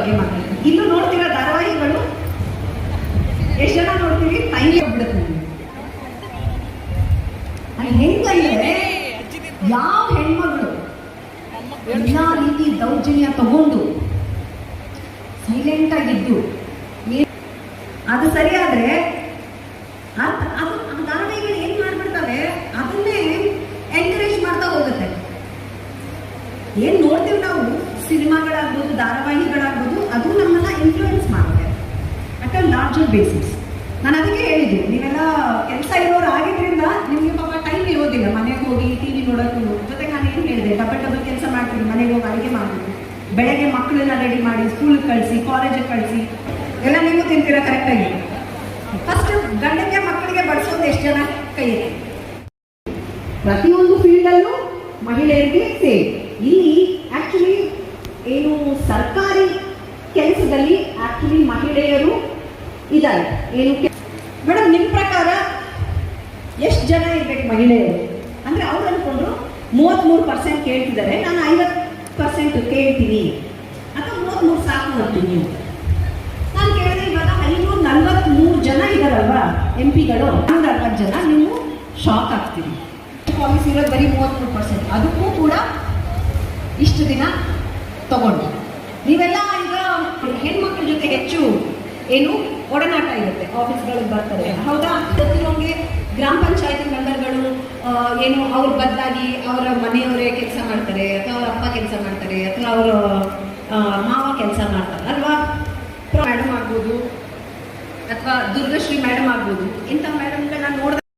ಬಗ್ಗೆ ಮಾತಾಡ್ತೀನಿ. ಇನ್ನು ನೋಡ್ತಿರೋ ಧಾರಾವಾಹಿಗಳು ಎಷ್ಟು ಜನ ನೋಡ್ತೀವಿ? ಟೈಮ್ ಬಿಡುತ್ತೆ. ಅಲ್ಲಿ ಹೆಂಗಂದ್ರೆ ಯಾವ ಹೆಣ್ಮಗಳು ಎಲ್ಲಾ ರೀತಿ ದೌರ್ಜನ್ಯ ತಗೊಂಡು ಸೈಲೆಂಟ್ ಆಗಿದ್ದು ಅದು ಸರಿಯಾದ್ರೆ ಅದು ಧಾರಾವಾಹಿಗಳು ಏನ್ ಮಾಡ್ಬಿಡ್ತವೆ, ಅದನ್ನೇ ಎನ್ಕರೇಜ್ ಮಾಡ್ತಾ ಹೋಗುತ್ತೆ. ಏನ್ ನೋಡ್ತೀವಿ ನಾವು, ಸಿನಿಮಾಗಳಾಗ್ಬೋದು, ಧಾರಾವಾಹಿಗಳಾಗ್ಬೋದು, ಅದು ನಮ್ಮನ್ನ ಇನ್ಫ್ಲೂಯೆನ್ಸ್ ಮಾಡುತ್ತೆ ಅಟ್ ಅ ಲಾರ್ಜರ್ ಬೇಸಿಸ್. ನಾನು ಅದಕ್ಕೆ ಹೇಳಿದ್ದೆ, ನೀವೆಲ್ಲ ಕೆಲಸ ಇರೋರು ಆಗಿದ್ರಿಂದ ನಿಮ್ಗೆ ಪಾಪ ಟೈಮ್ ಇರೋದಿಲ್ಲ ಮನೆಗೆ ಹೋಗಿ ಟಿವಿ ನೋಡೋಕ್ಕೂ. ಜೊತೆಗೆ ನಾನು ಏನು ಹೇಳಿದೆ, ಡಬಲ್ ಕೆಲಸ ಮಾಡ್ತೀನಿ, ಮನೆಗೆ ಹೋಗಿ ಅಡುಗೆ ಮಾಡಬೇಕು, ಬೆಳಗ್ಗೆ ಮಕ್ಕಳನ್ನ ರೆಡಿ ಮಾಡಿ ಸ್ಕೂಲಿಗೆ ಕಳಿಸಿ, ಕಾಲೇಜಿಗೆ ಕಳಿಸಿ, ಎಲ್ಲ ನೀವು ತಿಂತೀರ ಕರೆಕ್ಟಾಗಿ. ಫಸ್ಟ್ ಗಂಡಕ್ಕೆ ಮಕ್ಕಳಿಗೆ ಬಡಿಸೋದು ಎಷ್ಟು ಜನ ಕೈಯಲ್ಲಿ? ಪ್ರತಿಯೊಂದು ಫೀಲ್ಡಲ್ಲೂ ಮಹಿಳೆಯರಿಗೆ ಸೇರಿ. ಇಲ್ಲಿ ಆಕ್ಚುಲಿ ಏನು ಸರ್ಕಾರಿ ಕೆಲಸದಲ್ಲಿ ಆಕ್ಚುಲಿ ಮಹಿಳೆಯರು ಇದ್ದಾರೆ. ಏನು ಮೇಡಮ್, ನಿಮ್ಮ ಪ್ರಕಾರ ಎಷ್ಟು ಜನ ಇರ್ಬೇಕು ಮಹಿಳೆಯರು ಅಂದ್ರೆ? ಅವ್ರು ಅನ್ಕೊಂಡ್ರು 33% ಕೇಳ್ತಿದ್ದಾರೆ, ನಾನು 50% ಕೇಳ್ತೀನಿ ಅಥವಾ 33 ಸಾಕು ಅಂತೀನಿ. ನಾನು ಕೇಳಿದ್ರೆ ಇವಾಗ 543 ಜನ ಇದ್ದಾರಲ್ವಾ MP ಗಳು, 160 ಜನ. ನೀವು ಶಾಕ್ ಆಗ್ತೀರಿ. ಪಾಲಿಸಿ ಇರೋದು ಬರೀ 33%. ಅದಕ್ಕೂ ಕೂಡ ಇಷ್ಟು ದಿನ ತಗೊಂಡು ನೀವೆಲ್ಲ ಈಗ ಹೆಣ್ಮಕ್ಳ ಜೊತೆ ಹೆಚ್ಚು ಏನು ಒಡನಾಟ ಇರುತ್ತೆ, ಆಫೀಸ್ಗಳಿಗೆ ಬರ್ತಾರೆ, ಹೌದಾ? ಗೊತ್ತಿರೋಂಗೆ ಗ್ರಾಮ ಪಂಚಾಯತಿ ಮೆಂಬರ್ಗಳು ಏನು ಅವ್ರ ಬದಲಾಗಿ ಅವರ ಮನೆಯವರೇ ಕೆಲಸ ಮಾಡ್ತಾರೆ, ಅಥವಾ ಅವ್ರ ಅಪ್ಪ ಕೆಲಸ ಮಾಡ್ತಾರೆ, ಅಥವಾ ಅವರ ಮಾವ ಕೆಲಸ ಮಾಡ್ತಾರೆ ಅಲ್ವಾ? ಮೇಡಮ್ ಆಗ್ಬೋದು, ಅಥವಾ ದುರ್ಗಶ್ರೀ ಮೇಡಮ್ ಆಗ್ಬೋದು. ಇಂಥ ಮೇಡಮ್ಗಳನ್ನ ನೋಡಿದಾಗ